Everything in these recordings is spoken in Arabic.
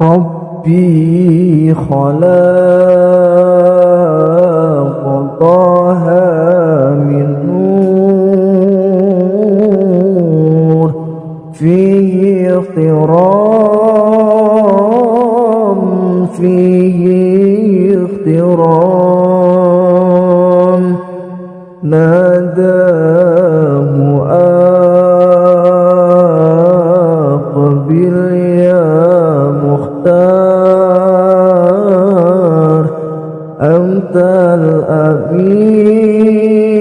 ربي خلق طه من نور فيه احترام فيه احترام ناداه أقبل مختار أنت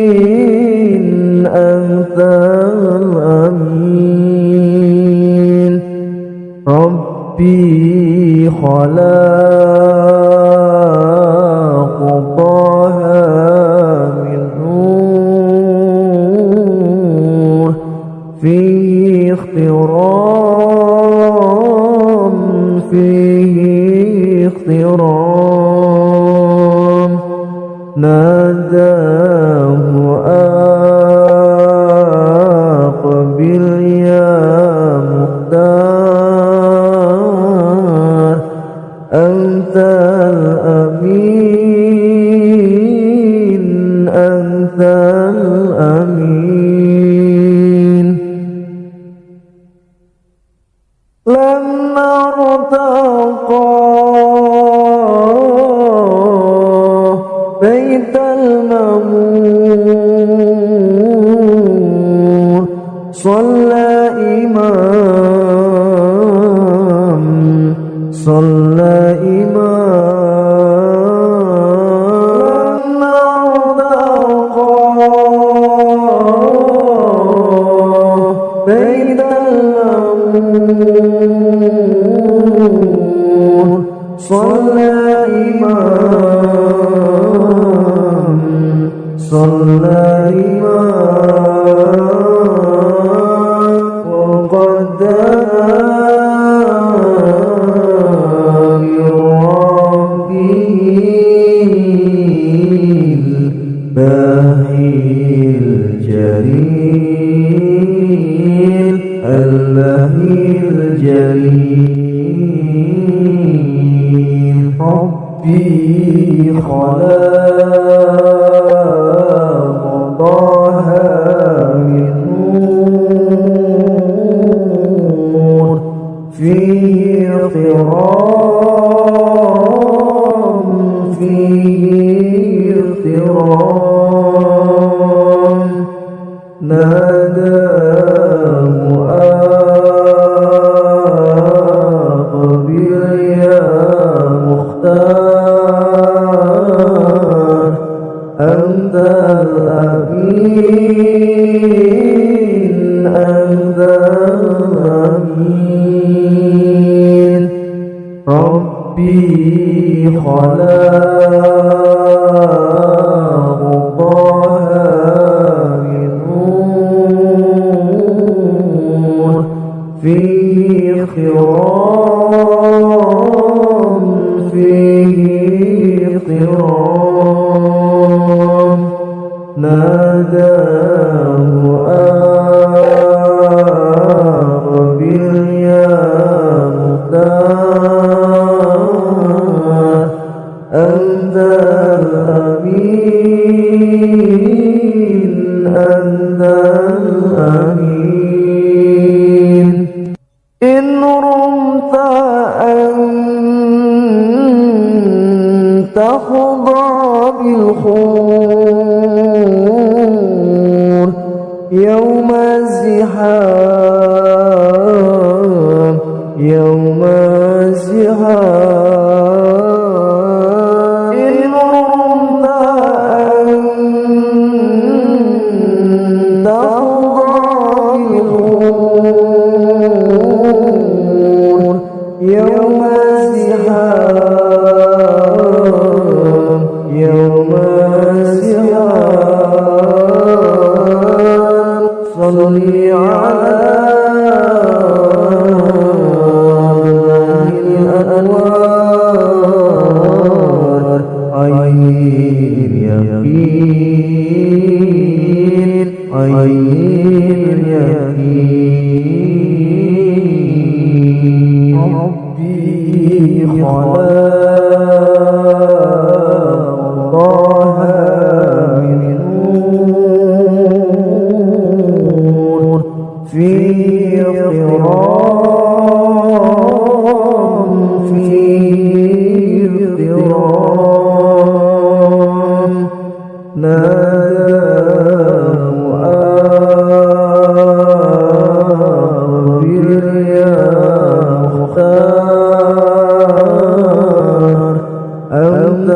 الأمين أنت الأمين ربي خلق طه من نور فيه احترام فيه احترام ناداه أقبل يا مختار أنت الأمين أنت الأمين لما ارتقى بيت المأمور صلى إمام صلى إمام لما ارتقى بيت المأمور صلى إمام صلى إمام وقد دعا بربه الباهي الجليل الباهي الجليل ربي خلق طه من نور فيه احترام فيه احترام ناداه أقبل يا مختار أنت الأمين أنت الأمين ربي خلق طه من نور فيه احترام فيه احترام ناداه أقبل يا مختار أنت الأمين أنت الأمين إن رمت أن تخضع بالخور يوم الزحام يوم الزحام إن رمت أن تخضع بالخور يوم الزحام يوم الزحام صلي على الأنوار عين يقين عين اليقين ربي خلق طه من نور فيه اغترام فيه اغترام ناداه آخر يا مختار أنت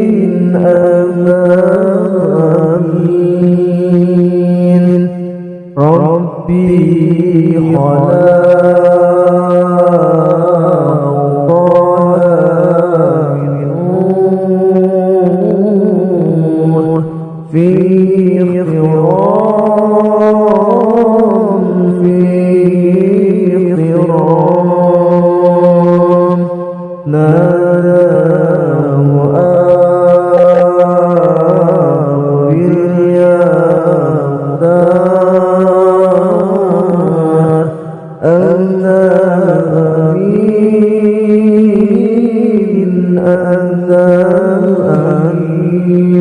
أمين أنت أمين ربي خلق طه من نور فيه اغترام فيه اغترام ناداه آخر يا مختار أنت أمين أنت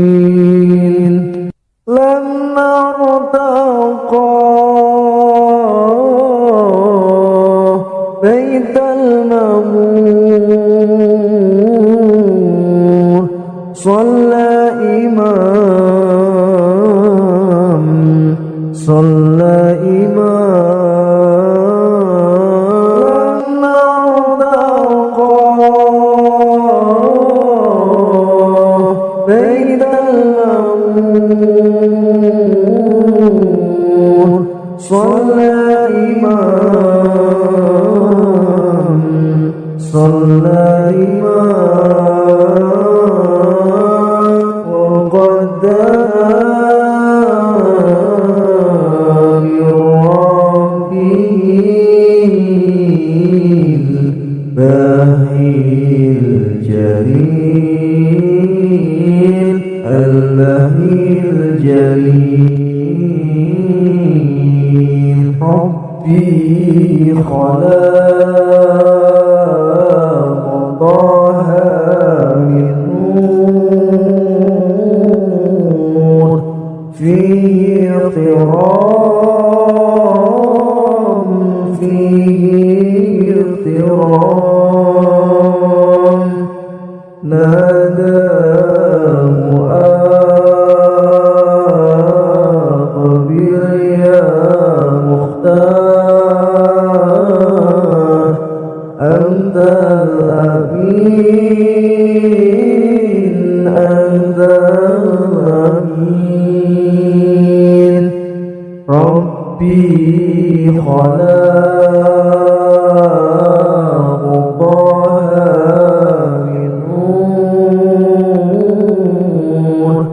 أمين لما ارتقى بيت المأمور صلى إمام صلى إمام لما ارتقى بيت المأمور صلى إمام صلى إمام وقد دعا بربه الباهي الجليل الباهي الجليل ربي خلق طه من نور فيه اغترام فيه اغترام ناداه أقبل يا مختار أنت الأمين أنت الأمين ربي خلق طه من نور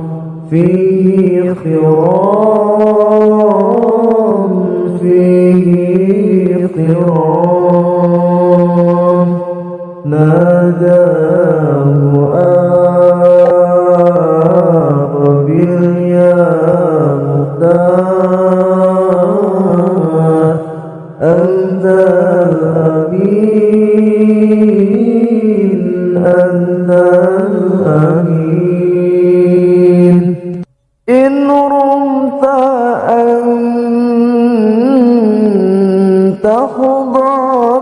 فيه اغترام فيه اغترام ناداه أقبل يا مختار أنت الأمين أنت الأمين إن رمت أن تخضع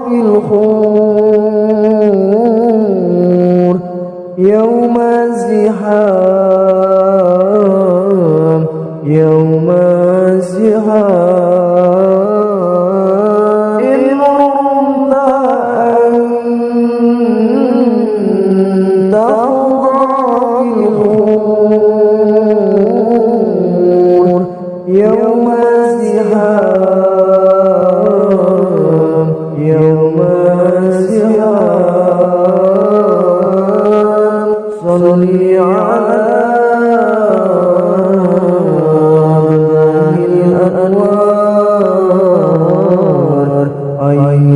بالخور يوم الزحام يوم الزحام إن رمت أن تخضع بالخور يوم الزحام يوم الزحام صلي على الأنوار عين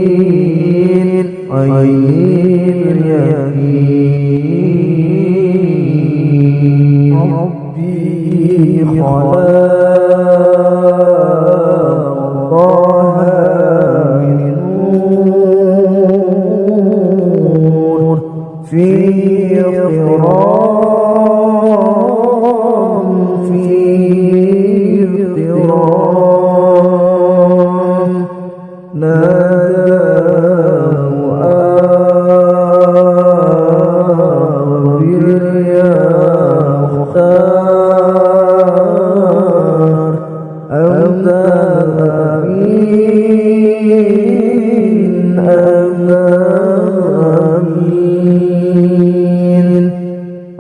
اليقين عين اليقين خلاق طه من نور في اغترام في اغترام ناداه آخر يا مختار أنت الأمين أنت الأمين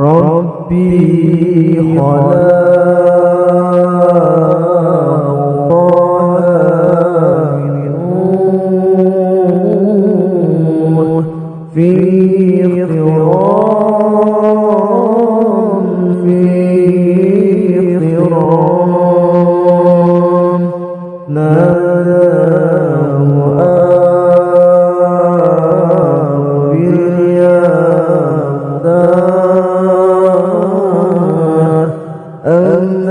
ربي خلاق طه من نور في اغترام في اغترام ناداه آخر يا مختار أنت